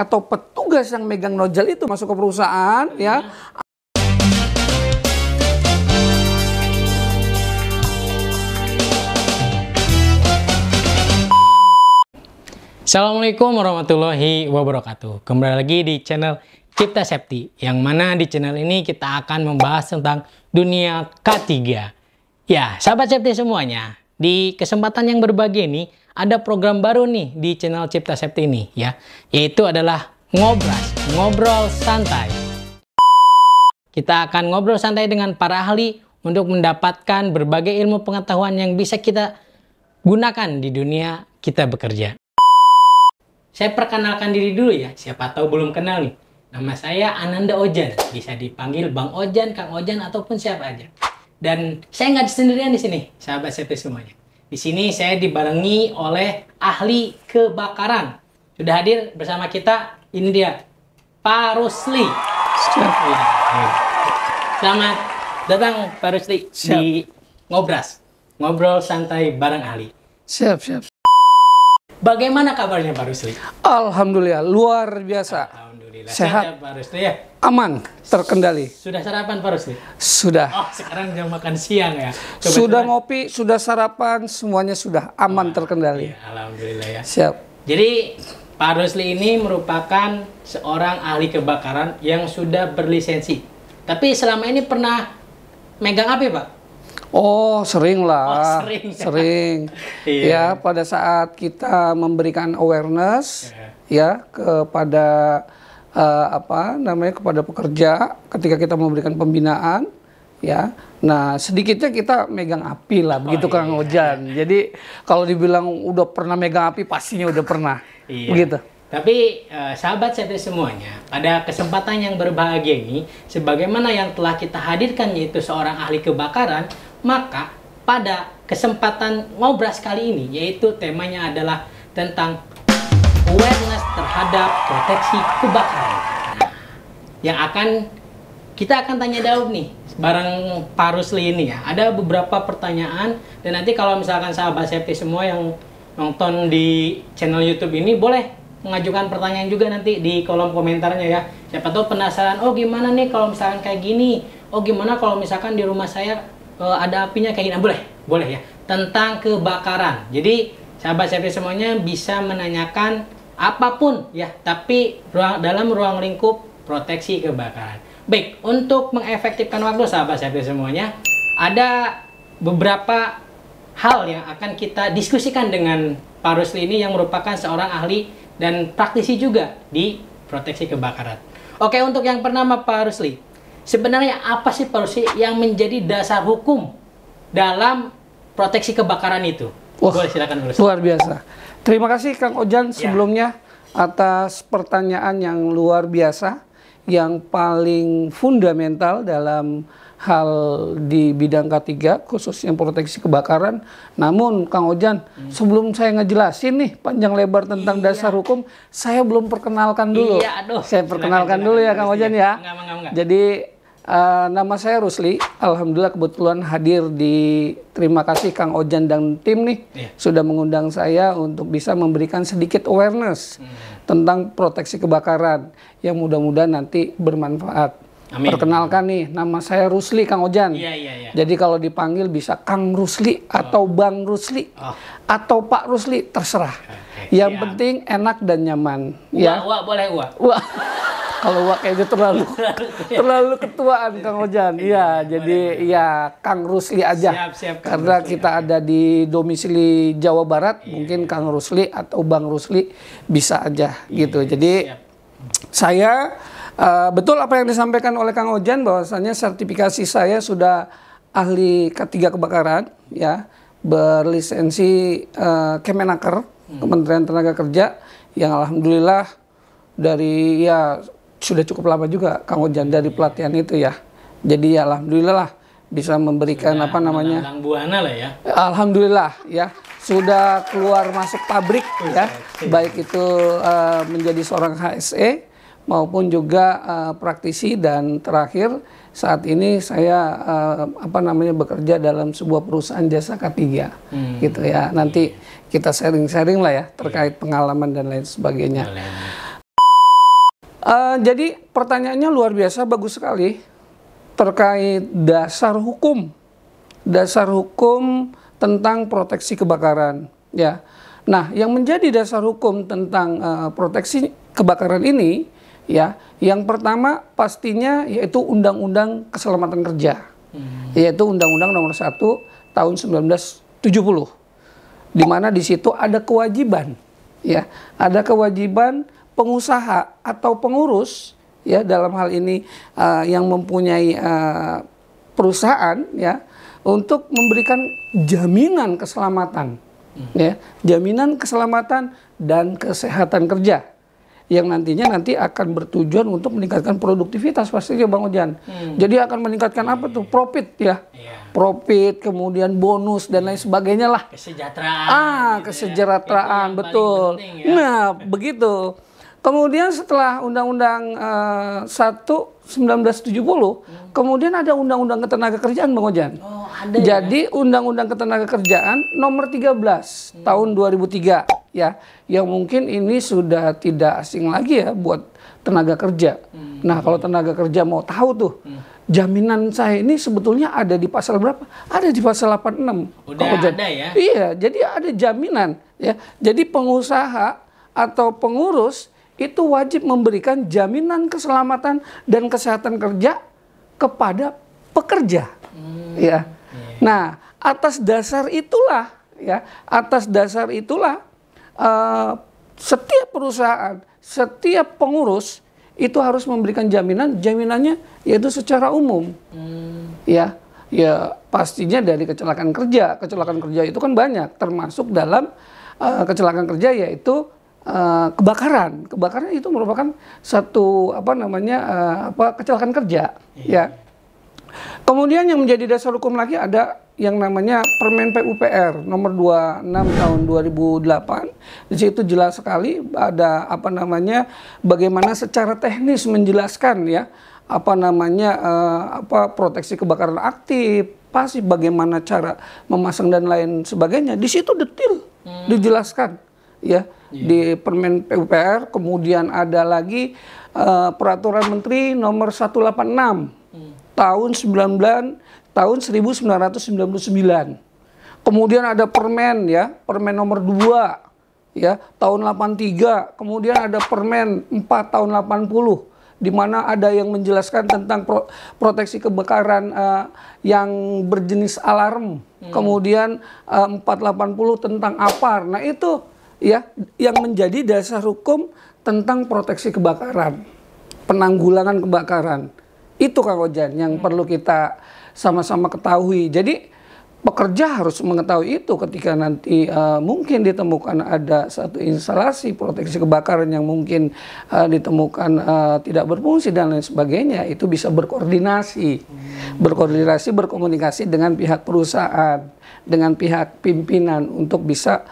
atau petugas yang megang nozzle itu masuk ke perusahaan, ya. Assalamualaikum warahmatullahi wabarakatuh. Kembali lagi di channel Cipta Safety, yang mana di channel ini kita akan membahas tentang dunia K3. Ya, sahabat safety semuanya, di kesempatan yang berbahagia ini ada program baru nih di channel Cipta Safety ini, ya, yaitu adalah Ngobras, ngobrol santai. Kita akan ngobrol santai dengan para ahli untuk mendapatkan berbagai ilmu pengetahuan yang bisa kita gunakan di dunia kita bekerja. Saya perkenalkan diri dulu ya, siapa tahu belum kenal nih. Nama saya Ananda Ojan, bisa dipanggil Bang Ojan, Kang Ojan, ataupun siapa aja. Dan saya nggak sendirian di sini, sahabat safety semuanya. Di sini saya dibarengi oleh ahli kebakaran. Sudah hadir bersama kita, ini dia, Pak Rusli. Selamat datang Pak Rusli di Ngobras, ngobrol santai bareng ahli. Siap. Bagaimana kabarnya Pak Rusli? Alhamdulillah, luar biasa. Alhamdulillah. Sehat, Pak Rusli ya? aman, terkendali. Sudah sarapan Pak Rusli? Sudah. Oh, sekarang jam makan siang ya? Sudah ngopi, sudah sarapan, semuanya sudah aman, terkendali. Iya, alhamdulillah ya. Siap. Jadi Pak Rusli ini merupakan seorang ahli kebakaran yang sudah berlisensi. Tapi selama ini pernah megang api Pak? Oh, sering lah. Oh, sering. Iya. Ya, pada saat kita memberikan awareness ya kepada kepada pekerja ketika kita memberikan pembinaan, ya. Nah, sedikitnya kita megang api lah, begitu Kang Ojan. Jadi kalau dibilang udah pernah megang api, pastinya udah pernah. Iya. Begitu. Tapi sahabat safety semuanya, pada kesempatan yang berbahagia ini, sebagaimana yang telah kita hadirkan yaitu seorang ahli kebakaran, maka pada kesempatan Ngobras kali ini, yaitu temanya adalah tentang awareness terhadap proteksi kebakaran. Nah, yang kita akan tanya jawab nih bareng Pak Rusli ini ya. Ada beberapa pertanyaan, dan nanti kalau misalkan sahabat safety semua yang nonton di channel YouTube ini boleh mengajukan pertanyaan juga nanti di kolom komentarnya ya. Siapa tahu penasaran, oh gimana nih kalau misalkan kayak gini, oh gimana kalau misalkan di rumah saya ada apinya kayak gini. Nah, boleh ya, tentang kebakaran. Jadi sahabat safety semuanya bisa menanyakan apapun ya, tapi dalam ruang lingkup proteksi kebakaran. Baik, untuk mengefektifkan waktu sahabat safety semuanya, ada beberapa hal yang akan kita diskusikan dengan Pak Rusli ini yang merupakan seorang ahli dan praktisi juga di proteksi kebakaran. Oke, untuk yang pertama Pak Rusli, sebenarnya apa sih Pak Rusli yang menjadi dasar hukum dalam proteksi kebakaran itu? Wah, boleh silakan Rusli. Luar biasa. Terima kasih Kang Ojan sebelumnya atas pertanyaan yang luar biasa, yang paling fundamental dalam hal di bidang K3, khususnya proteksi kebakaran. Namun Kang Ojan, sebelum saya ngejelasin nih panjang lebar tentang dasar hukum, saya belum perkenalkan dulu. Saya perkenalkan dulu ya Kang Ojan ya. Enggak. Jadi nama saya Rusli. Alhamdulillah kebetulan hadir di, terima kasih Kang Ojan dan tim nih sudah mengundang saya untuk bisa memberikan sedikit awareness tentang proteksi kebakaran yang mudah-mudahan nanti bermanfaat. Amin. Perkenalkan nih, nama saya Rusli Kang Ojan. Iya. Jadi kalau dipanggil bisa Kang Rusli atau Bang Rusli atau Pak Rusli, terserah. Yang penting enak dan nyaman. Wah, boleh wah. Kalau wah kayaknya terlalu ketuaan Kang Ojan. Iya, jadi ya Kang Rusli aja. Siap, karena kita ada di domisili Jawa Barat, mungkin Kang Rusli atau Bang Rusli bisa aja gitu. Jadi saya betul apa yang disampaikan oleh Kang Ojan, bahwasannya sertifikasi saya sudah ahli K3 kebakaran, ya, berlisensi Kemenaker, Kementerian Tenaga Kerja, yang alhamdulillah dari sudah cukup lama juga Kang Ojan dari pelatihan itu ya. Jadi ya alhamdulillah lah bisa memberikan sudah buana lah ya. Alhamdulillah ya, sudah keluar masuk pabrik ya, baik itu menjadi seorang HSE maupun juga praktisi, dan terakhir saat ini saya bekerja dalam sebuah perusahaan jasa K3 gitu ya. Nanti kita sharing-sharing lah ya terkait pengalaman dan lain sebagainya. Jadi pertanyaannya luar biasa, bagus sekali terkait dasar hukum tentang proteksi kebakaran, ya. Nah, yang menjadi dasar hukum tentang proteksi kebakaran ini, ya, yang pertama pastinya yaitu Undang-Undang Keselamatan Kerja, yaitu Undang-Undang Nomor 1 Tahun 1970, di mana di situ ada kewajiban, ya, ada kewajiban pengusaha atau pengurus, ya, dalam hal ini yang mempunyai perusahaan, ya, untuk memberikan jaminan keselamatan, ya, jaminan keselamatan dan kesehatan kerja yang nantinya akan bertujuan untuk meningkatkan produktivitas pastinya Bang Ojan. Jadi akan meningkatkan apa tuh? Profit, ya. Profit, kemudian bonus dan lain sebagainya lah. Kesejahteraan. Kesejahteraan, ya. Betul. Penting, ya. Nah, begitu. Kemudian setelah Undang-Undang 1970, kemudian ada Undang-Undang Ketenagakerjaan, Bang Ojan. Oh, ada. Jadi Undang-Undang Ketenagakerjaan Nomor 13 Tahun 2003, ya, yang mungkin ini sudah tidak asing lagi ya buat tenaga kerja. Nah, kalau tenaga kerja mau tahu tuh, jaminan saya ini sebetulnya ada di pasal berapa? Ada di pasal 86. Udah ada ya? Iya, jadi ada jaminan, ya. Jadi pengusaha atau pengurus itu wajib memberikan jaminan keselamatan dan kesehatan kerja kepada pekerja, ya. Nah, atas dasar itulah, ya, setiap perusahaan, setiap pengurus itu harus memberikan jaminannya yaitu secara umum, ya. Ya pastinya dari kecelakaan kerja itu kan banyak, termasuk dalam kecelakaan kerja yaitu kebakaran itu merupakan satu kecelakaan kerja, ya. Kemudian yang menjadi dasar hukum lagi ada yang namanya Permen PUPR Nomor 26 Tahun 2008. Di situ jelas sekali ada bagaimana secara teknis menjelaskan, ya, proteksi kebakaran aktif, pasif, bagaimana cara memasang dan lain sebagainya. Di situ detail dijelaskan, ya. Di Permen PUPR. Kemudian ada lagi Peraturan Menteri Nomor 186 Tahun 1999. Kemudian ada Permen, ya, Permen Nomor 2, ya, Tahun 83. Kemudian ada Permen 4 Tahun 80, di mana ada yang menjelaskan tentang proteksi kebakaran yang berjenis alarm. Kemudian 480 tentang APAR. Nah, itu, ya, yang menjadi dasar hukum tentang proteksi kebakaran, penanggulangan kebakaran. Itu Kang Ojan yang perlu kita sama-sama ketahui. Jadi pekerja harus mengetahui itu ketika nanti mungkin ditemukan ada satu instalasi proteksi kebakaran yang mungkin ditemukan tidak berfungsi dan lain sebagainya, itu bisa berkoordinasi, berkomunikasi dengan pihak perusahaan, dengan pihak pimpinan untuk bisa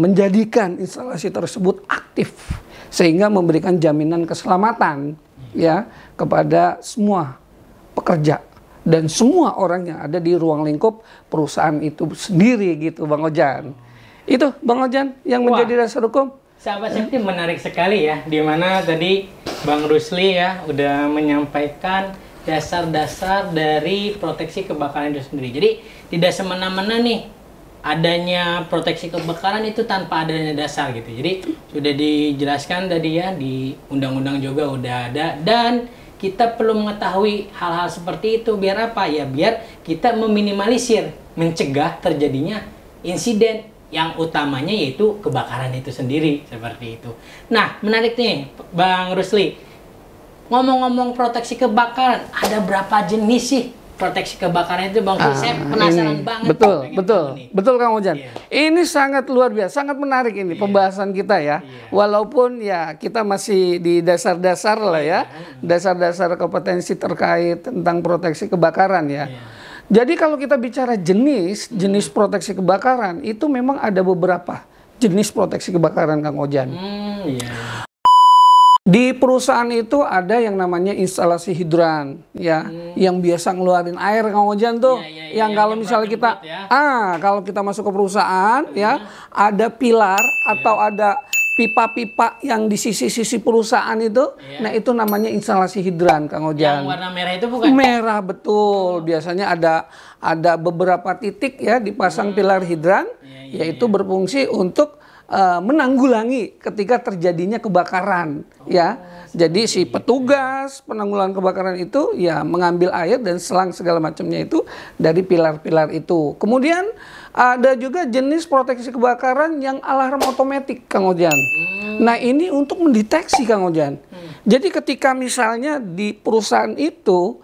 menjadikan instalasi tersebut aktif sehingga memberikan jaminan keselamatan, ya, kepada semua pekerja dan semua orang yang ada di ruang lingkup perusahaan itu sendiri, gitu Bang Ojan. Itu Bang Ojan yang menjadi dasar hukum. Sahabat Safety, menarik sekali ya, di mana tadi Bang Rusli, ya, udah menyampaikan dasar-dasar dari proteksi kebakaran itu sendiri. Jadi tidak semena-mena nih adanya proteksi kebakaran itu tanpa adanya dasar gitu. Jadi sudah dijelaskan tadi ya, di undang-undang juga udah ada, dan kita perlu mengetahui hal-hal seperti itu biar apa ya? Biar kita meminimalisir, mencegah terjadinya insiden yang utamanya yaitu kebakaran itu sendiri, seperti itu. Nah, menarik nih Bang Rusli. Ngomong-ngomong proteksi kebakaran, ada berapa jenis sih proteksi kebakaran itu Bang Rusli? Saya penasaran banget. Betul Kang Ojan. Yeah. Ini sangat luar biasa, sangat menarik ini pembahasan kita ya. Walaupun ya kita masih di dasar-dasar lah ya, dasar-dasar kompetensi terkait tentang proteksi kebakaran ya. Jadi kalau kita bicara jenis proteksi kebakaran, itu memang ada beberapa jenis proteksi kebakaran Kang Ojan. Di perusahaan itu ada yang namanya instalasi hidran, ya, yang biasa ngeluarin air Kang Ojan tuh, yang kalau misalnya kita, kalau kita masuk ke perusahaan, ya, ada pilar atau ada pipa-pipa yang di sisi-sisi perusahaan itu, nah itu namanya instalasi hidran, Kang Ojan. Yang warna merah itu bukan? Merah, betul. Biasanya ada beberapa titik ya dipasang pilar hidran, yaitu berfungsi untuk menanggulangi ketika terjadinya kebakaran, ya. Jadi si petugas penanggulangan kebakaran itu ya mengambil air dan selang segala macamnya itu dari pilar-pilar itu. Kemudian ada juga jenis proteksi kebakaran yang alarm otomatis, Kang Ojan. Nah ini untuk mendeteksi, Kang Ojan. Jadi ketika misalnya di perusahaan itu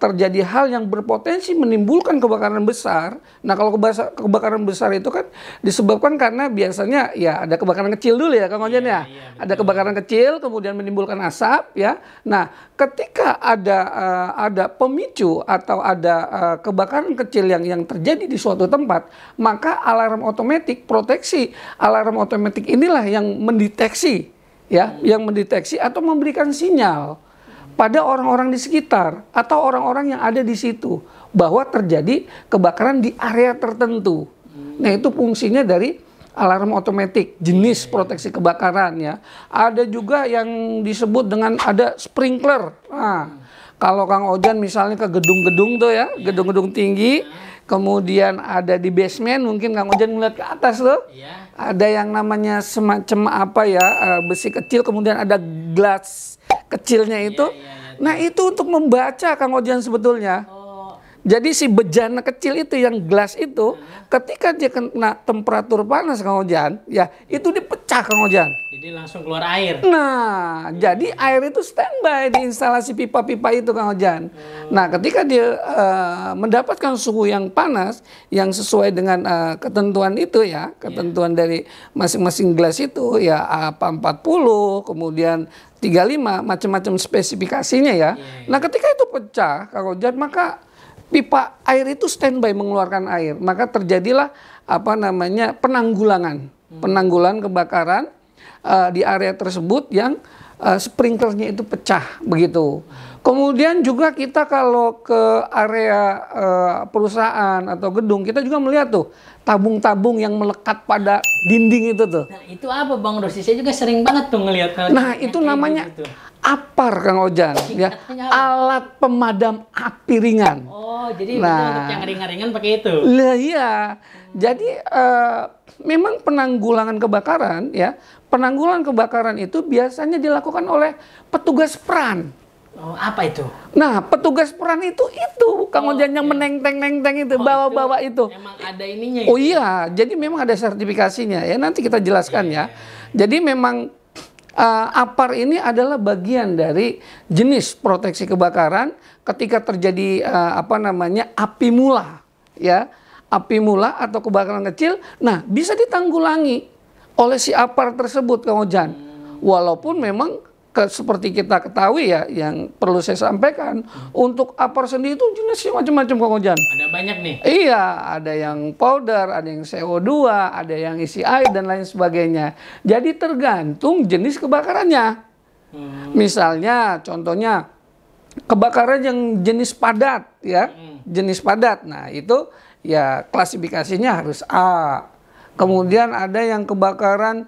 terjadi hal yang berpotensi menimbulkan kebakaran besar. Nah, kalau kebakaran besar itu kan disebabkan karena biasanya ya ada kebakaran kecil dulu ya, Kang Ojan ya. Ada kebakaran kecil kemudian menimbulkan asap ya. Nah, ketika ada pemicu atau ada kebakaran kecil yang terjadi di suatu tempat, maka alarm otomatis, proteksi alarm otomatis inilah yang mendeteksi ya, yang mendeteksi atau memberikan sinyal pada orang-orang di sekitar atau orang-orang yang ada di situ bahwa terjadi kebakaran di area tertentu. Nah, itu fungsinya dari alarm otomatis, jenis proteksi kebakaran ya. Ada juga yang disebut dengan ada sprinkler. Nah, kalau Kang Ojan misalnya ke gedung-gedung tuh ya, gedung-gedung tinggi, kemudian ada di basement, mungkin Kang Ojan ngeliat ke atas tuh. Ada yang namanya semacam apa ya, besi kecil, kemudian ada gelas kecilnya itu. Nah, itu untuk membaca, Kang Ojan, sebetulnya. Jadi si bejana kecil itu yang gelas itu ketika dia kena temperatur panas, Kang Ojan, ya itu dipecah, Kang Ojan. Jadi langsung keluar air. Nah, jadi air itu standby di instalasi pipa-pipa itu, Kang Ojan. Nah, ketika dia mendapatkan suhu yang panas yang sesuai dengan ketentuan itu ya, ketentuan dari masing-masing gelas itu ya, apa 40, kemudian 35, macam-macam spesifikasinya ya. Nah, ketika itu pecah, Kang Ojan, maka pipa air itu standby mengeluarkan air, maka terjadilah apa namanya penanggulangan kebakaran di area tersebut yang sprinklernya itu pecah begitu. Kemudian juga kita kalau ke area perusahaan atau gedung, kita juga melihat tuh tabung-tabung yang melekat pada dinding itu tuh. Nah, itu apa, Bang Rosi? Saya juga sering banget tuh ngelihat. Nah, itu namanya gitu. APAR, Kang Ojan, ya, alat pemadam api ringan. Oh, jadi untuk yang ringan-ringan pakai itu? Lah iya, jadi memang penanggulangan kebakaran ya, penanggulangan kebakaran itu biasanya dilakukan oleh petugas peran. Oh, apa itu? Nah, petugas peran itu Kang Ojan yang menenteng-nenteng itu, bawa-bawa itu. Emang ada ininya. Oh iya, jadi memang ada sertifikasinya ya. Nanti kita jelaskan ya. Jadi memang APAR ini adalah bagian dari jenis proteksi kebakaran ketika terjadi api mula ya, api mula atau kebakaran kecil. Nah, bisa ditanggulangi oleh si APAR tersebut, Kang Ojan. Walaupun memang seperti kita ketahui ya, yang perlu saya sampaikan, untuk APAR sendiri itu jenisnya macam-macam, Kang Ojan. Ada banyak nih. Iya, ada yang powder, ada yang CO2, ada yang isi air dan lain sebagainya. Jadi tergantung jenis kebakarannya. Misalnya, contohnya kebakaran yang jenis padat, ya, jenis padat. Nah, itu ya klasifikasinya harus A. Kemudian ada yang kebakaran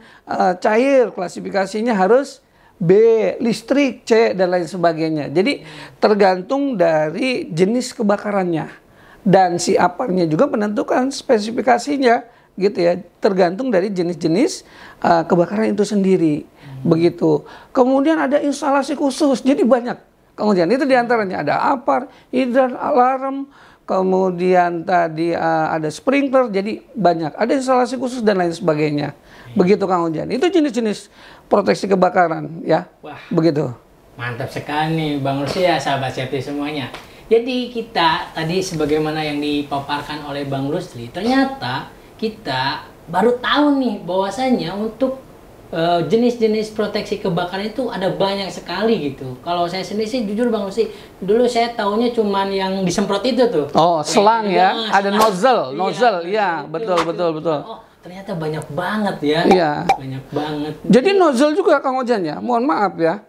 cair, klasifikasinya harus B, listrik, C, dan lain sebagainya. Jadi tergantung dari jenis kebakarannya. Dan si APAR-nya juga menentukan spesifikasinya gitu ya, tergantung dari jenis-jenis kebakaran itu sendiri. Begitu. Kemudian ada instalasi khusus, jadi banyak. Kemudian itu diantaranya ada APAR, hidran, alarm, kemudian tadi ada sprinkler, jadi banyak. Ada instalasi khusus dan lain sebagainya. Begitu, Kang Ojan. Itu jenis-jenis proteksi kebakaran ya. Wah, begitu. Mantap sekali nih, Bang Rosi ya, sahabat safety semuanya. Jadi kita tadi sebagaimana yang dipaparkan oleh Bang Rusli, ternyata kita baru tahu nih bahwasanya untuk jenis-jenis proteksi kebakaran itu ada banyak sekali gitu. Kalau saya sendiri sih jujur, Bang Rusli, dulu saya taunya cuman yang disemprot itu tuh. Oh, selang ya, ada nozzle, ya, betul. Oh, ternyata banyak banget ya. Banyak banget. Jadi nozzle juga, Kang Ojan ya. Mohon maaf ya.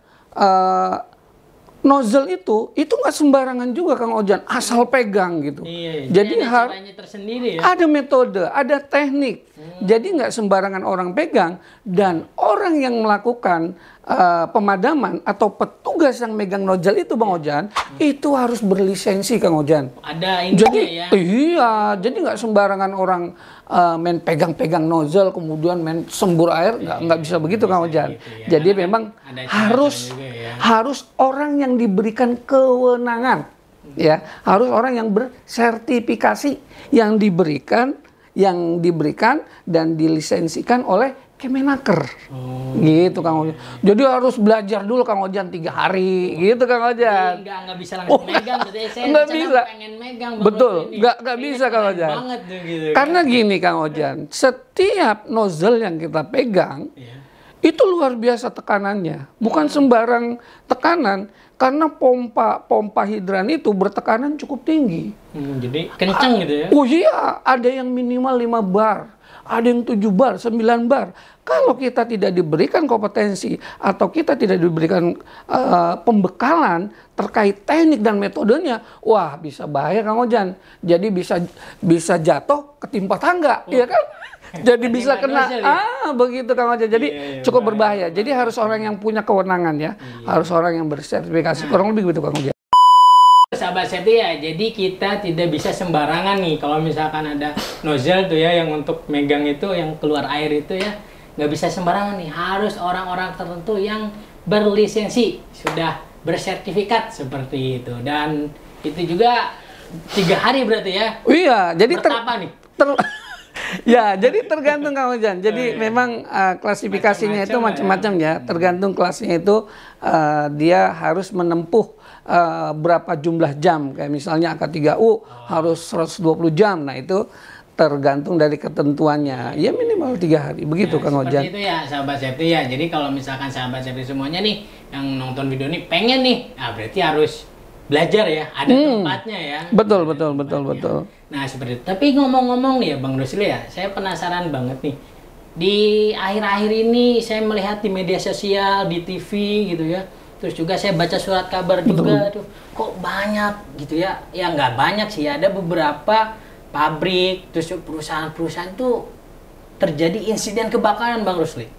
nozzle itu nggak sembarangan juga Kang Ojan, asal pegang gitu. Iya, jadi ada caranya tersendiri ya. Ada metode, ada teknik. Jadi nggak sembarangan orang pegang, dan orang yang melakukan pemadaman atau petugas yang megang nozzle itu Bang Ojan, itu harus berlisensi Kang Ojan. Ada ini ya. Iya, jadi nggak sembarangan orang main pegang-pegang nozzle kemudian main sembur air, nggak bisa begitu Kang Ojan. Gitu ya. Jadi memang harus orang yang diberikan kewenangan, ya, harus orang yang bersertifikasi yang diberikan dan dilisensikan oleh Kemenaker, gitu Kang Ojan. Jadi harus belajar dulu Kang Ojan 3 hari, gitu Kang Ojan. Nggak bisa langsung megang, saya nggak bisa. Pengen megang. Betul, nggak bisa Kang Ojan. Banget tuh, gitu, karena gini Kang Ojan, setiap nozzle yang kita pegang, itu luar biasa tekanannya, bukan sembarang tekanan. Karena pompa hidran itu bertekanan cukup tinggi. Jadi kencang gitu ya? Oh iya, ada yang minimal 5 bar. Ada yang 7 bar, 9 bar. Kalau kita tidak diberikan kompetensi atau kita tidak diberikan pembekalan terkait teknik dan metodenya, wah bisa bahaya Kang Ojan. Jadi bisa jatuh ketimpa tangga, ya kan? Jadi bisa kena, begitu Kang Ojan. Jadi cukup berbahaya. Jadi harus orang yang punya kewenangan ya, harus orang yang bersertifikasi. Kurang lebih begitu Kang Ojan. Sahabat safety ya, jadi kita tidak bisa sembarangan nih kalau misalkan ada nozzle tuh ya yang untuk megang itu, yang keluar air itu ya, nggak bisa sembarangan nih, harus orang-orang tertentu yang berlisensi, sudah bersertifikat seperti itu, dan itu juga 3 hari berarti ya. Iya, jadi nih. Ya, jadi tergantung Kang Ojan. Jadi memang klasifikasinya itu macam-macam ya. Tergantung kelasnya itu dia harus menempuh berapa jumlah jam. Kayak misalnya AK3U harus 120 jam. Nah, itu tergantung dari ketentuannya. Ya minimal 3 hari. Begitu Kang Ojan. Seperti itu ya sahabat safety ya. Jadi kalau misalkan sahabat safety semuanya nih yang nonton video ini pengen nih, berarti harus belajar ya, ada tempatnya ya. Betul. Nah seperti itu. Tapi ngomong-ngomong nih ya Bang Rusli ya, saya penasaran banget nih. Di akhir-akhir ini saya melihat di media sosial, di TV gitu ya. Terus juga saya baca surat kabar juga tuh, kok banyak gitu ya. Ya nggak banyak sih, ada beberapa pabrik, terus perusahaan-perusahaan tuh terjadi insiden kebakaran Bang Rusli.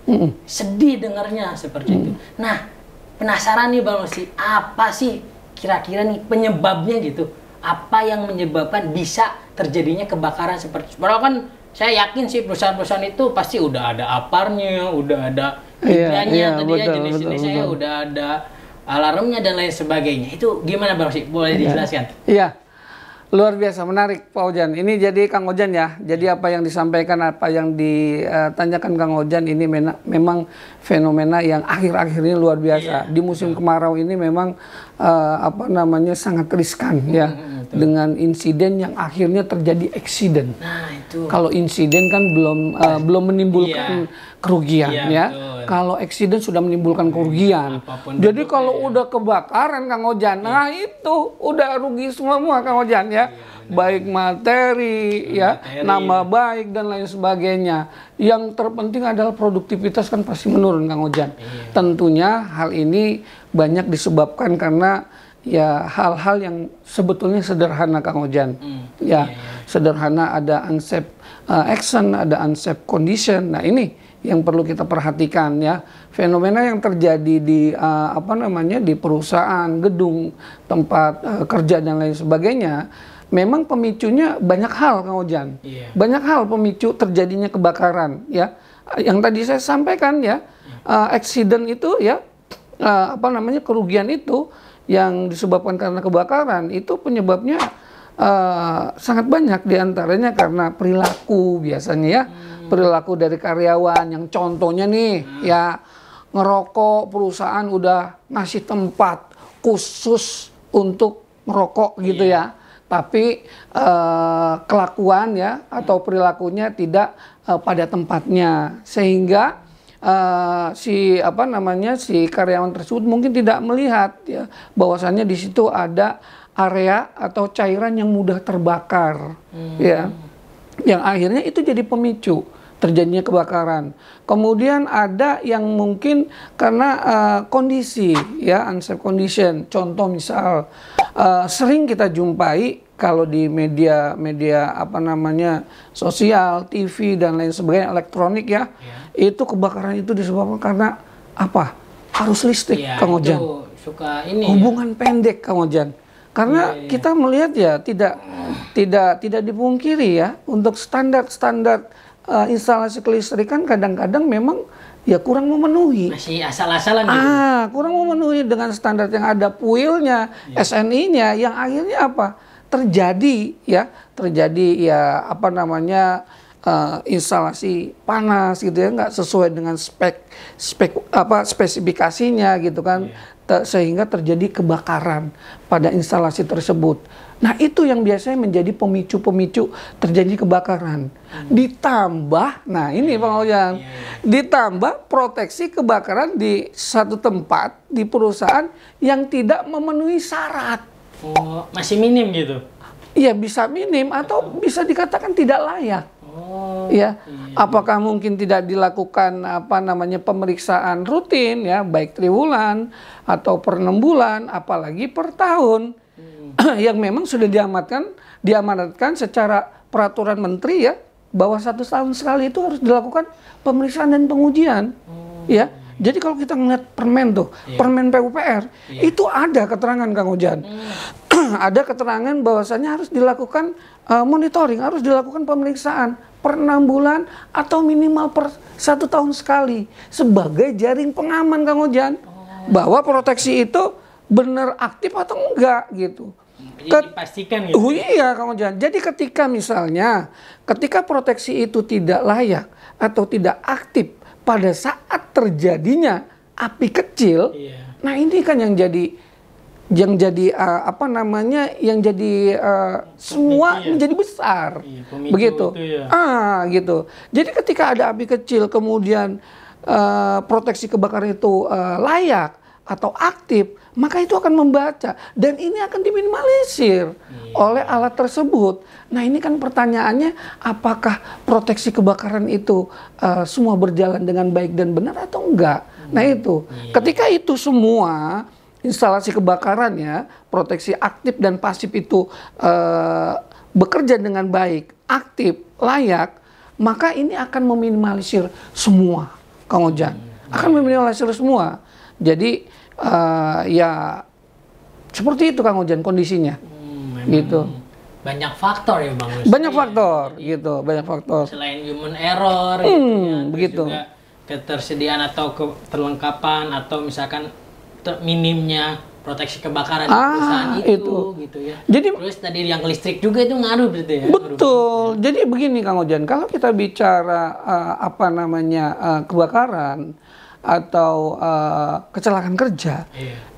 Sedih dengarnya seperti itu. Nah penasaran nih Bang Rusli, apa sih kira-kira nih penyebabnya gitu? Apa yang menyebabkan bisa terjadinya kebakaran seperti itu? Padahal kan saya yakin sih perusahaan-perusahaan itu pasti udah ada aparnya, udah ada hidrannya tadi ya, jenis-jenisnya udah ada alarmnya dan lain sebagainya. Itu gimana Bang Rusli? Boleh dijelaskan? Iya. Luar biasa, menarik Pak Ojan. Ini jadi Kang Ojan ya. Jadi apa yang disampaikan, apa yang ditanyakan Kang Ojan ini memang fenomena yang akhir-akhir ini luar biasa. Di musim kemarau ini memang sangat riskan ya. Dengan insiden yang akhirnya terjadi eksiden. Nah, itu. Kalau insiden kan belum menimbulkan kerugian ya. Kalau eksiden sudah menimbulkan kerugian. Jadi kalau udah kebakaran Kang Ojan, nah itu udah rugi semua Kang Ojan ya. Baik materi ya, nama baik dan lain sebagainya. Yang terpenting adalah produktivitas kan pasti menurun Kang Ojan. Tentunya hal ini banyak disebabkan karena ya hal-hal yang sebetulnya sederhana Kang Ojan. Sederhana, ada unsafe action, ada unsafe condition. Nah, ini yang perlu kita perhatikan ya. Fenomena yang terjadi di di perusahaan, gedung, tempat kerja dan lain sebagainya, memang pemicunya banyak hal Kang Ojan. Banyak hal pemicu terjadinya kebakaran ya. Yang tadi saya sampaikan ya, accident itu ya, kerugian itu yang disebabkan karena kebakaran itu penyebabnya sangat banyak, diantaranya karena perilaku biasanya ya. Perilaku dari karyawan yang contohnya nih ya, ngerokok, perusahaan udah ngasih tempat khusus untuk merokok gitu ya, tapi kelakuan ya atau perilakunya tidak pada tempatnya, sehingga si karyawan tersebut mungkin tidak melihat ya bahwasannya di situ ada area atau cairan yang mudah terbakar ya, yang akhirnya itu jadi pemicu. terjadinya kebakaran. Kemudian ada yang mungkin karena kondisi, ya, unsafe condition. Contoh misal sering kita jumpai kalau di media apa namanya sosial, TV dan lain sebagainya, elektronik ya, itu kebakaran itu disebabkan karena apa? Arus listrik, Kang Ojan. Suka ini. Hubungan pendek, Kang Ojan. Karena kita melihat ya tidak dipungkiri ya, untuk standar instalasi kelistrikan kadang-kadang memang ya kurang memenuhi. Masih asal-asalan gitu. Kurang memenuhi dengan standar yang ada, puilnya, SNI-nya, yang akhirnya apa? Terjadi ya apa namanya instalasi panas gitu ya, nggak sesuai dengan spesifikasinya gitu kan, sehingga terjadi kebakaran pada instalasi tersebut. Nah, itu yang biasanya menjadi pemicu terjadi kebakaran. Ditambah, nah ini Bang Ojan, ditambah proteksi kebakaran di satu tempat, di perusahaan yang tidak memenuhi syarat. Oh, masih minim gitu? Iya, bisa minim atau bisa dikatakan tidak layak. Ya, apakah mungkin tidak dilakukan apa namanya pemeriksaan rutin ya, baik triwulan atau per 6 bulan, apalagi per tahun. Yang memang sudah diamanatkan secara peraturan menteri ya, bahwa 1 tahun sekali itu harus dilakukan pemeriksaan dan pengujian. Ya, jadi kalau kita melihat permen tuh, permen PUPR, itu ada keterangan Kang Ojan. Ada keterangan bahwasanya harus dilakukan monitoring, harus dilakukan pemeriksaan per 6 bulan atau minimal per 1 tahun sekali sebagai jaring pengaman Kang Ojan, bahwa proteksi itu benar aktif atau enggak gitu. Jadi dipastikan gitu. Iya Kang Ojan. Jadi ketika proteksi itu tidak layak atau tidak aktif pada saat terjadinya api kecil, nah ini kan yang jadi apa namanya, yang jadi semua menjadi besar, begitu. Gitu. Jadi ketika ada api kecil kemudian proteksi kebakaran itu layak atau aktif, maka itu akan membaca dan ini akan diminimalisir oleh alat tersebut. Nah, ini kan pertanyaannya, apakah proteksi kebakaran itu semua berjalan dengan baik dan benar atau enggak? Nah, itu ketika itu semua instalasi kebakarannya, proteksi aktif dan pasif itu bekerja dengan baik, aktif, layak, maka ini akan meminimalisir semua, Kang Ojan. Akan meminimalisir semua. Jadi ya seperti itu Kang Ojan kondisinya. Gitu. Banyak faktor ya Bang. Banyak faktor gitu, banyak faktor. Selain human error gitu ya, begitu. Juga ketersediaan atau keterlengkapan atau misalkan minimnya proteksi kebakaran di perusahaan itu gitu ya. Jadi terus tadi yang listrik juga itu ngaruh berarti ya. Betul. Jadi begini Kang Ojan, kalau kita bicara apa namanya kebakaran atau kecelakaan kerja,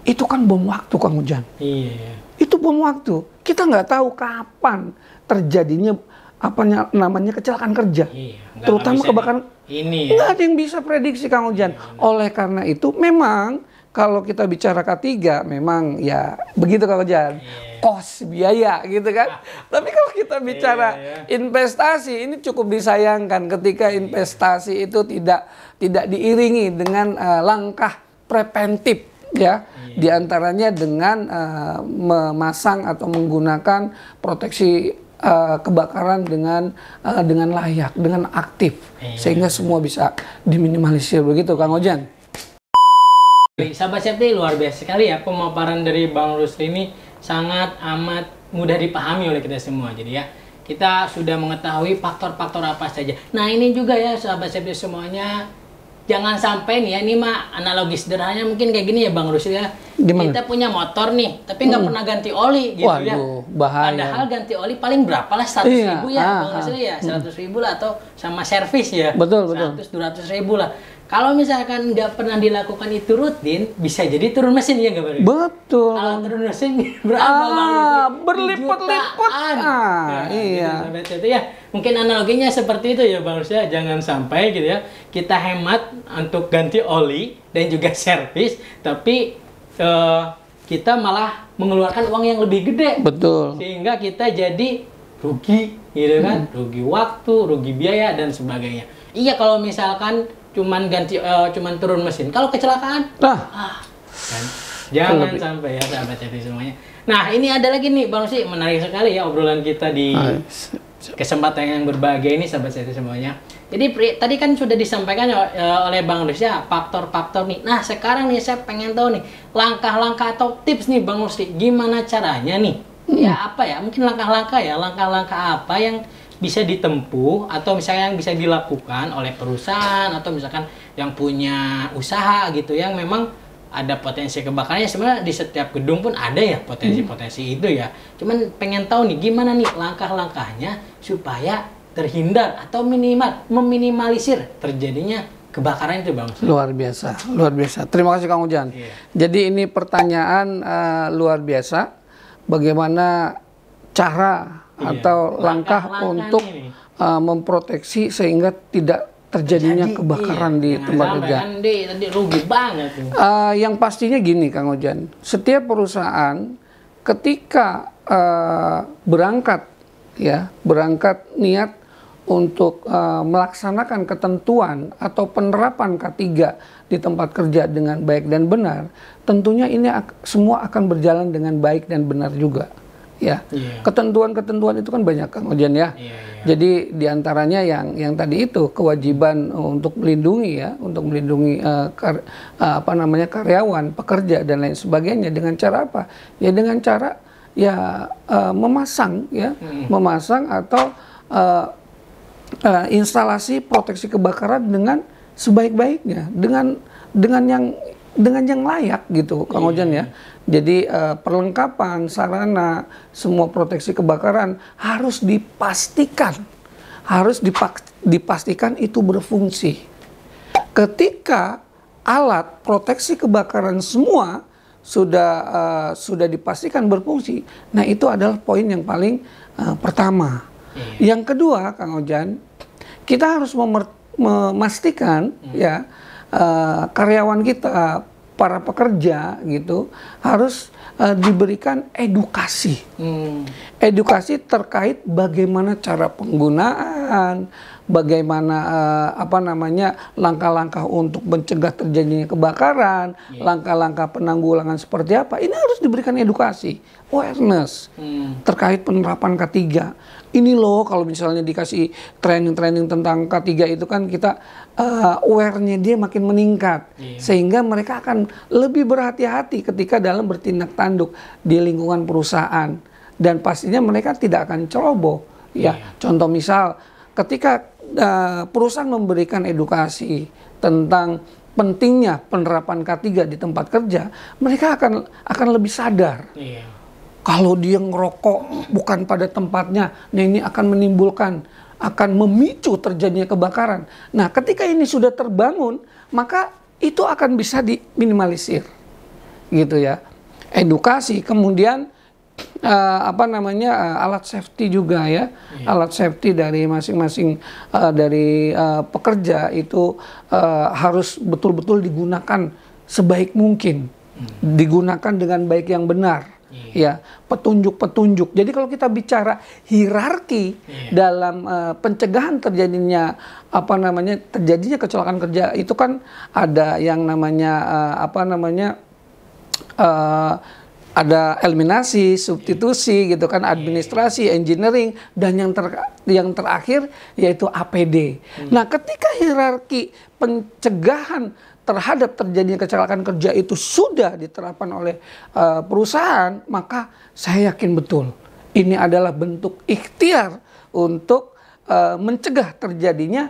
itu kan bom waktu Kang Ojan. Itu bom waktu. Kita nggak tahu kapan terjadinya apa namanya kecelakaan kerja. Terutama kebakaran. Nggak ada yang bisa prediksi Kang Ojan. Oleh karena itu memang kalau kita bicara K3 memang ya begitu Kang Ojan. Kos biaya gitu kan. Tapi kalau kita bicara investasi, ini cukup disayangkan ketika investasi itu tidak diiringi dengan langkah preventif ya. Di antaranya dengan memasang atau menggunakan proteksi kebakaran dengan layak, dengan aktif, sehingga semua bisa diminimalisir begitu Kang Ojan. Sahabat safety, luar biasa sekali ya pemaparan dari Bang Rusli ini, sangat amat mudah dipahami oleh kita semua. Jadi ya kita sudah mengetahui faktor-faktor apa saja. Nah ini juga ya sahabat safety semuanya, jangan sampai nih ya, ini mah analogi sederhananya mungkin kayak gini ya Bang Rusli ya. Dimana? Kita punya motor nih, tapi nggak pernah ganti oli gitu. Waduh, bahaya. Padahal ganti oli paling berapa lah, 100.000 ya Bang Rusli ya, 100.000 lah, atau sama servis ya. Betul. 100-200.000 lah. Kalau misalkan nggak pernah dilakukan itu rutin, bisa jadi turun mesin ya nggak Bang? Betul. Kalau turun mesin berapa? Berlipat-lipat. Iya. Itu ya, mungkin analoginya seperti itu ya Bang Rusli ya. Jangan sampai gitu ya, kita hemat untuk ganti oli dan juga servis, tapi kita malah mengeluarkan uang yang lebih gede. Betul. Sehingga kita jadi rugi gitu kan, rugi waktu, rugi biaya dan sebagainya. Iya, kalau misalkan cuman cuman turun mesin, kalau kecelakaan, kan jangan sampai ya sahabat CP semuanya. Nah, ini ada lagi nih Bang Rusli, menarik sekali ya obrolan kita di kesempatan yang berbahagia ini sahabat CP semuanya. Jadi tadi kan sudah disampaikan oleh Bang Rusli ya faktor-faktor nih. Nah, sekarang nih saya pengen tahu nih langkah-langkah atau tips nih Bang Rusli, gimana caranya nih? Ya apa ya? Mungkin langkah-langkah apa yang bisa ditempuh atau misalnya yang bisa dilakukan oleh perusahaan atau misalkan yang punya usaha gitu yang memang ada potensi kebakarannya. Sebenarnya di setiap gedung pun ada ya potensi-potensi itu ya. Cuman pengen tahu nih gimana nih langkah-langkahnya supaya terhindar atau meminimalisir terjadinya kebakaran itu Bang. Luar biasa, luar biasa. Terima kasih Kang Ujang. Jadi ini pertanyaan luar biasa. Bagaimana cara atau langkah untuk memproteksi sehingga tidak terjadinya kebakaran di tempat kerja. Tadi rugi banget. Yang pastinya gini Kang Ojan, setiap perusahaan ketika berangkat niat untuk melaksanakan ketentuan atau penerapan K3 di tempat kerja dengan baik dan benar, tentunya ini semua akan berjalan dengan baik dan benar juga. Ya, ketentuan-ketentuan itu kan banyak Kang Ojan ya. Jadi diantaranya yang tadi itu kewajiban untuk melindungi karyawan, pekerja dan lain sebagainya dengan cara apa? Ya dengan cara memasang atau instalasi proteksi kebakaran dengan sebaik-baiknya, dengan yang layak gitu Kang Ojan ya. Jadi perlengkapan sarana semua proteksi kebakaran harus dipastikan itu berfungsi. Ketika alat proteksi kebakaran semua sudah dipastikan berfungsi, nah itu adalah poin yang paling pertama. Yang kedua Kang Ojan, kita harus memastikan karyawan kita, para pekerja gitu harus diberikan edukasi. Edukasi terkait bagaimana cara penggunaan, bagaimana langkah-langkah untuk mencegah terjadinya kebakaran, langkah-langkah penanggulangan seperti apa. Ini harus diberikan edukasi, awareness terkait penerapan K3. Ini loh kalau misalnya dikasih training-training tentang K3 itu kan kita aware-nya dia makin meningkat. Sehingga mereka akan lebih berhati-hati ketika dalam bertindak tanduk di lingkungan perusahaan. Dan pastinya mereka tidak akan ceroboh. Contoh misal ketika perusahaan memberikan edukasi tentang pentingnya penerapan K3 di tempat kerja, mereka akan lebih sadar. Kalau dia ngerokok bukan pada tempatnya, nah ini akan memicu terjadinya kebakaran. Nah, ketika ini sudah terbangun, maka itu akan bisa diminimalisir, gitu ya. Edukasi, kemudian alat safety juga ya, alat safety dari masing-masing dari pekerja itu harus betul-betul digunakan sebaik mungkin, digunakan dengan baik yang benar. Ya, petunjuk-petunjuk. Jadi kalau kita bicara hierarki dalam pencegahan terjadinya kecelakaan kerja itu kan ada yang namanya ada eliminasi, substitusi gitu kan, administrasi, engineering, dan yang terakhir yaitu APD. Nah, ketika hierarki pencegahan terhadap terjadinya kecelakaan kerja itu sudah diterapkan oleh perusahaan, maka saya yakin betul ini adalah bentuk ikhtiar untuk mencegah terjadinya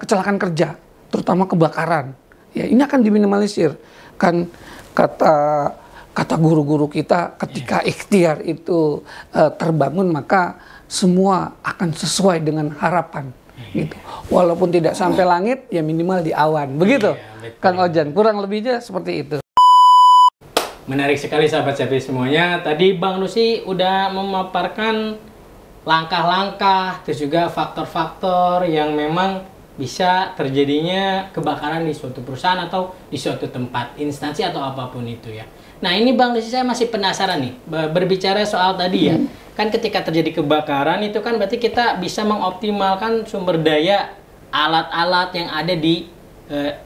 kecelakaan kerja, terutama kebakaran. Ya, ini akan diminimalisir. Kan kata guru-guru kita, ketika ikhtiar itu terbangun, maka semua akan sesuai dengan harapan. Gitu. Walaupun tidak sampai langit, ya minimal di awan. Begitu, Kang Ojan. Kurang lebihnya seperti itu. Menarik sekali sahabat CP semuanya. Tadi Bang Rusli udah memaparkan langkah-langkah, terus juga faktor-faktor yang memang bisa terjadinya kebakaran di suatu perusahaan atau di suatu tempat, instansi atau apapun itu ya. Nah ini Bang Rusli, saya masih penasaran nih, berbicara soal tadi ya. Kan ketika terjadi kebakaran itu kan berarti kita bisa mengoptimalkan sumber daya alat-alat yang ada di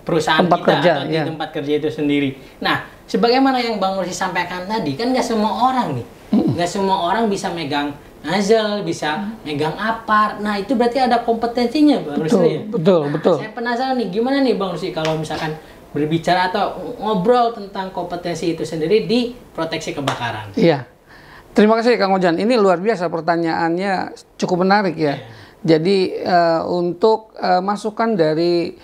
perusahaan tempat kita kerja, atau di ya. tempat kerja itu sendiri. Nah, sebagaimana yang Bang Rusli sampaikan tadi, kan nggak semua orang nih, nggak semua orang bisa megang nozzle, bisa megang apar. Nah, itu berarti ada kompetensinya, Bang Betul, Rusli ya? betul, Nah, betul. Saya penasaran nih, gimana nih Bang Rusli kalau misalkan berbicara atau ngobrol tentang kompetensi itu sendiri di proteksi kebakaran? Iya. Terima kasih Kang Ojan. Ini luar biasa pertanyaannya, cukup menarik ya. Jadi untuk masukan dari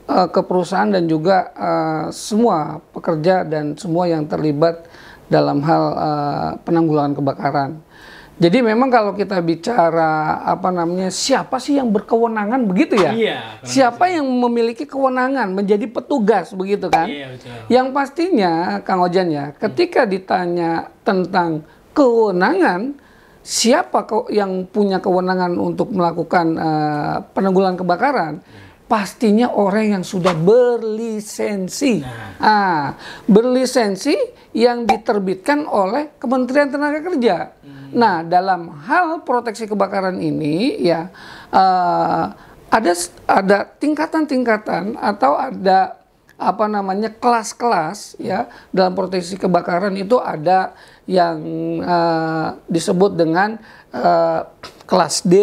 ke perusahaan dan juga semua pekerja dan semua yang terlibat dalam hal penanggulangan kebakaran. Jadi memang kalau kita bicara apa namanya, siapa sih yang berkewenangan begitu ya? Iya. Siapa yang memiliki kewenangan menjadi petugas begitu kan? Iya, betul. Yang pastinya Kang Ojan ya, ketika ditanya tentang kewenangan, siapa yang punya kewenangan untuk melakukan penanggulangan kebakaran? Pastinya orang yang sudah berlisensi. Berlisensi yang diterbitkan oleh Kementerian Tenaga Kerja. Nah, dalam hal proteksi kebakaran ini ya ada tingkatan-tingkatan atau ada apa namanya kelas-kelas ya dalam proteksi kebakaran. Itu ada yang disebut dengan kelas D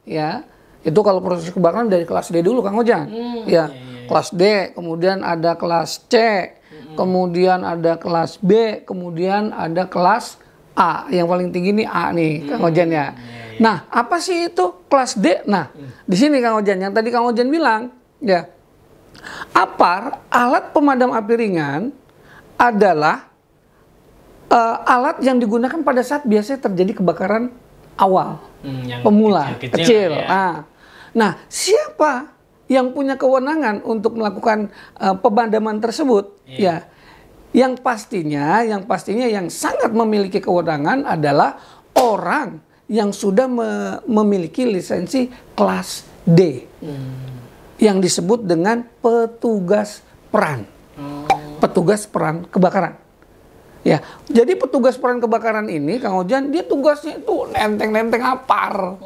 ya. Itu kalau proses kebakaran dari kelas D dulu Kang Ojan. Ya, kelas D, kemudian ada kelas C, kemudian ada kelas B, kemudian ada kelas A. Yang paling tinggi ini A nih Kang Ojan ya. Nah, apa sih itu kelas D? Nah, di sini Kang Ojan yang tadi Kang Ojan bilang, ya. APAR, alat pemadam api ringan adalah alat yang digunakan pada saat biasanya terjadi kebakaran awal. Pemula, kecil. Ya. Nah, siapa yang punya kewenangan untuk melakukan pemadaman tersebut? Ya, yang pastinya yang sangat memiliki kewenangan adalah orang yang sudah memiliki lisensi kelas D, yang disebut dengan petugas peran, petugas peran kebakaran. Ya, jadi petugas peran kebakaran ini, Kang Ojan, dia tugasnya itu nenteng-nenteng apar,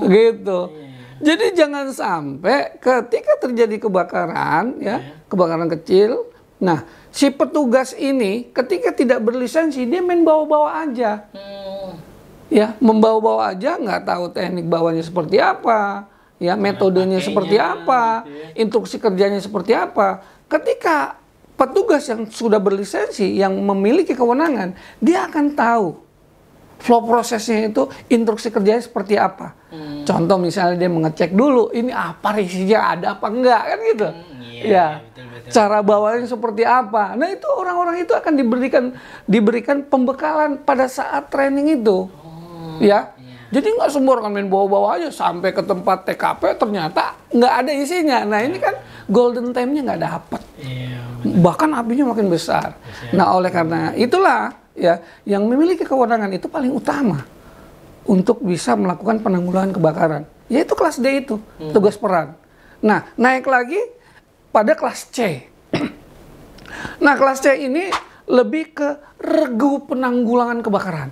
gitu. Jadi jangan sampai ketika terjadi kebakaran, ya, kebakaran kecil, nah si petugas ini ketika tidak berlisensi dia main bawa-bawa aja, ya, membawa-bawa aja, nggak tahu teknik bawanya seperti apa, ya, metodenya seperti apa, instruksi kerjanya seperti apa. Ketika petugas yang sudah berlisensi, yang memiliki kewenangan, dia akan tahu flow prosesnya itu, instruksi kerjanya seperti apa. Contoh misalnya dia mengecek dulu, ini apa isinya, ada apa enggak, kan gitu. Ya, betul. Cara bawanya seperti apa. Nah itu orang-orang itu akan diberikan pembekalan pada saat training itu. Ya, jadi nggak sembarangan main bawa-bawa aja sampai ke tempat TKP ternyata nggak ada isinya. Nah ini kan golden time-nya nggak dapet. Bahkan apinya makin besar. Nah oleh karena itulah ya yang memiliki kewenangan itu paling utama untuk bisa melakukan penanggulangan kebakaran. Yaitu kelas D itu, tugas peran. Nah naik lagi pada kelas C. Nah kelas C ini lebih ke regu penanggulangan kebakaran.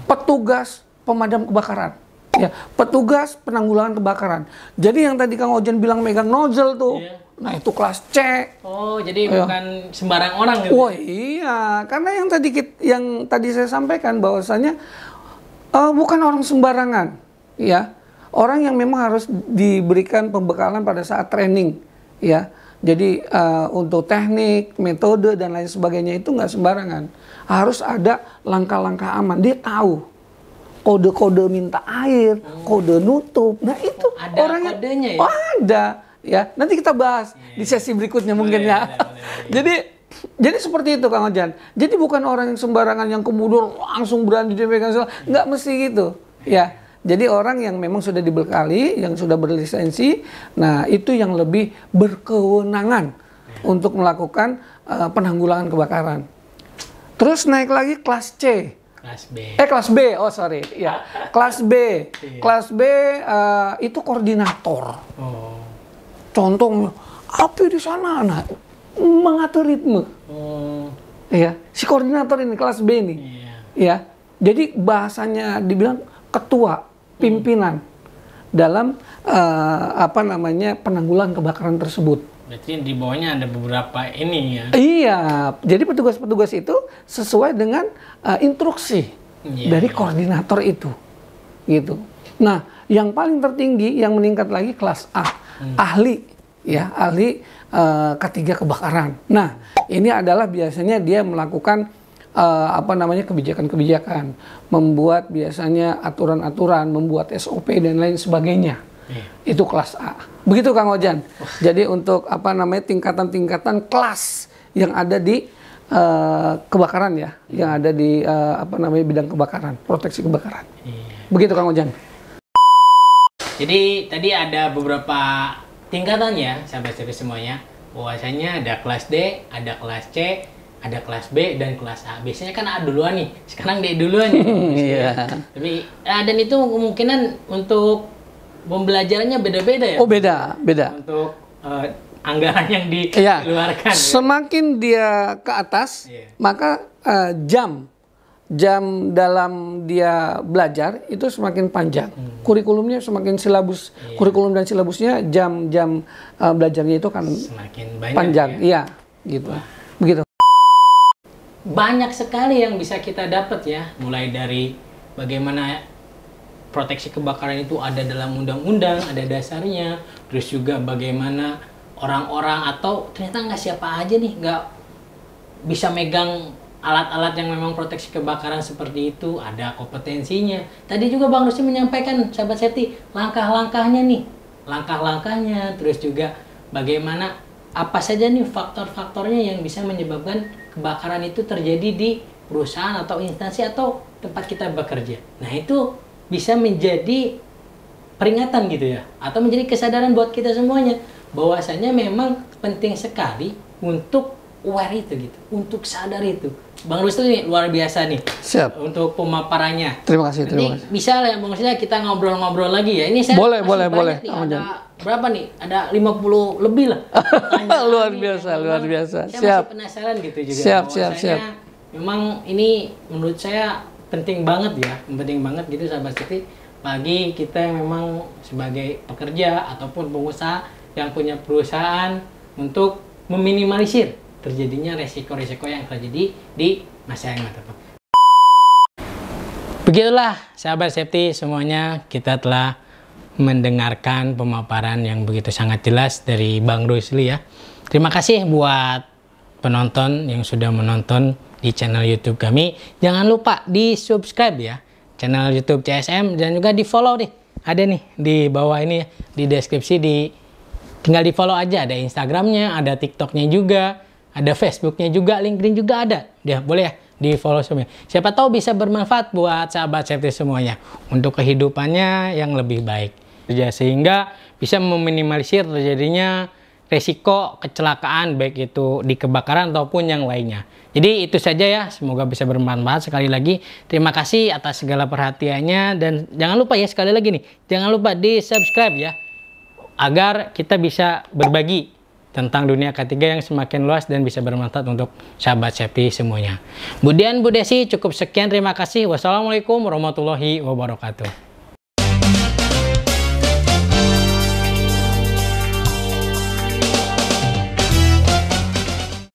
Petugas pemadam kebakaran. Ya, petugas penanggulangan kebakaran. Jadi yang tadi Kang Ojan bilang megang nozzle tuh. Nah, itu kelas C. Oh, jadi bukan sembarang orang gitu. Wah, iya, karena yang tadi saya sampaikan bahwasanya bukan orang sembarangan, ya. Orang yang memang harus diberikan pembekalan pada saat training, ya. Jadi untuk teknik, metode dan lain sebagainya itu nggak sembarangan. Harus ada langkah-langkah aman. Dia tahu kode-kode minta air, kode nutup. Nah itu ada orang kodenya ya? Oh, ada. Ya, nanti kita bahas di sesi berikutnya mungkin ya. Jadi seperti itu Kang Ojan. Jadi bukan orang yang sembarangan yang kemudian langsung berani dipegang, nggak mesti gitu. Ya. Jadi orang yang memang sudah dibekali, yang sudah berlisensi, nah itu yang lebih berkewenangan untuk melakukan penanggulangan kebakaran. Terus naik lagi kelas C. Kelas B, oh sorry, ya, kelas B, kelas B itu koordinator. Contohnya, api di sana, nah, mengatur ritme. Ya, si koordinator ini kelas B ini, ya. Jadi bahasanya dibilang ketua, pimpinan. dalam penanggulangan kebakaran tersebut. Berarti di bawahnya ada beberapa ini ya? Iya, jadi petugas-petugas itu sesuai dengan instruksi dari koordinator itu, gitu. Nah, yang paling tertinggi yang meningkat lagi kelas A, ahli K3 kebakaran. Nah, ini adalah biasanya dia melakukan kebijakan-kebijakan, membuat biasanya aturan-aturan, membuat SOP dan lain sebagainya. Itu kelas A. Begitu Kang Ojan. Jadi untuk tingkatan-tingkatan kelas yang ada di kebakaran ya, yang ada di bidang kebakaran, proteksi kebakaran. Begitu Kang Ojan. Jadi tadi ada beberapa tingkatan ya, sahabat-sahabat semuanya. Bahwasanya ada kelas D, ada kelas C, ada kelas B dan kelas A. Biasanya kan A duluan nih, sekarang D duluan nih. Iya. Tapi dan itu kemungkinan untuk pembelajarannya beda-beda ya. Oh beda. Untuk anggaran yang dikeluarkan. Semakin dia ke atas, maka jam dalam dia belajar itu semakin panjang. Kurikulumnya semakin kurikulum dan silabusnya jam belajarnya itu kan semakin banyak, panjang. Iya, gitu. Begitu. Banyak sekali yang bisa kita dapat ya, mulai dari bagaimana proteksi kebakaran itu ada dalam undang-undang, ada dasarnya, terus juga bagaimana orang-orang atau ternyata nggak siapa aja nih nggak bisa megang alat-alat yang memang proteksi kebakaran seperti itu, ada kompetensinya. Tadi juga Bang Rusli menyampaikan, sahabat safety, langkah-langkahnya, terus juga bagaimana apa saja nih faktor-faktornya yang bisa menyebabkan kebakaran itu terjadi di perusahaan atau instansi atau tempat kita bekerja. Nah itu bisa menjadi peringatan gitu ya, atau menjadi kesadaran buat kita semuanya bahwasanya memang penting sekali untuk aware itu gitu, untuk sadar itu. Bang Rusli nih luar biasa nih. Siap. Untuk pemaparannya. Terima kasih. Bisa lah ya Bang Rusli kita ngobrol-ngobrol lagi ya. Ini saya boleh. nih, ada berapa nih? Ada 50 lebih lah. luar biasa. Saya masih penasaran gitu juga. Siap. Memang ini menurut saya penting banget ya, penting banget gitu sahabat safety bagi kita yang memang sebagai pekerja ataupun pengusaha yang punya perusahaan untuk meminimalisir terjadinya resiko-resiko yang terjadi di masa yang akan datang. Begitulah sahabat safety semuanya, kita telah mendengarkan pemaparan yang begitu sangat jelas dari Bang Rusli ya. Terima kasih buat penonton yang sudah menonton di channel YouTube kami. Jangan lupa di subscribe ya channel YouTube CSM dan juga di follow nih. Ada nih di bawah ini di deskripsi, tinggal di follow aja. Ada Instagramnya, ada TikToknya juga, ada Facebooknya juga, LinkedIn juga ada. Ya boleh ya di follow semuanya. Siapa tahu bisa bermanfaat buat sahabat safety semuanya untuk kehidupannya yang lebih baik. Sehingga bisa meminimalisir terjadinya resiko kecelakaan baik itu di kebakaran ataupun yang lainnya. Jadi itu saja ya, semoga bisa bermanfaat. Sekali lagi terima kasih atas segala perhatiannya dan jangan lupa ya, sekali lagi nih, jangan lupa di subscribe ya agar kita bisa berbagi tentang dunia ketiga yang semakin luas dan bisa bermanfaat untuk sahabat safety semuanya. Kemudian Bu Desi, cukup sekian, terima kasih. Wassalamualaikum warahmatullahi wabarakatuh.